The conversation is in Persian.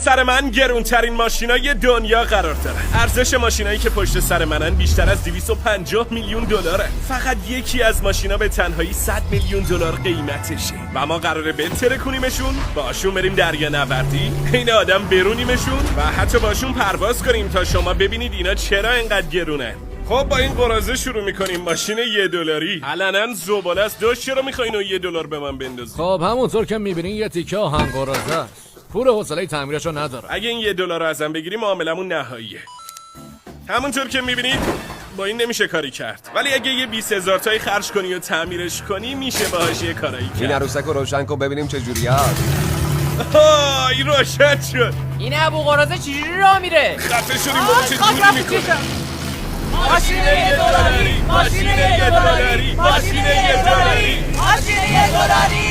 سر من گرونترین ماشینای دنیا قرار داره. ارزش ماشینایی که پشت سر منن بیشتر از 250 میلیون دلاره. فقط یکی از ماشینا به تنهایی 100 میلیون دلار قیمتشه و ما قراره بترکونیمشون، باشون بریم دریانوردی، این آدم برونیمشون و حتی باشون پرواز کنیم تا شما ببینید اینا چرا اینقدر گرونن. خب با این قراضه شروع میکنیم. ماشین $1 علنا زباله است. دوست چرا میخواین و $1 به من بندازی؟ خب همونطور که میبینین یه تیکه آهن قراضه است. پول حوصله تعمیرشو نداره. اگه این $1 رو ازم بگیری معاملمون نهاییه. همونطور که میبینید با این نمیشه کاری کرد، ولی اگه یه 20,000 تایی خرج کنی و تعمیرش کنی میشه باهاش یه کارایی کرد. این عروسک رو روشن کن ببینیم چه جوری هست. این روشن شد. این ابو قراضه چجوری راه میره؟ خفه شدیم بابا چه جوری میکنه؟ ماشین $1 ماشین $1 ماشین $1 ماشین $1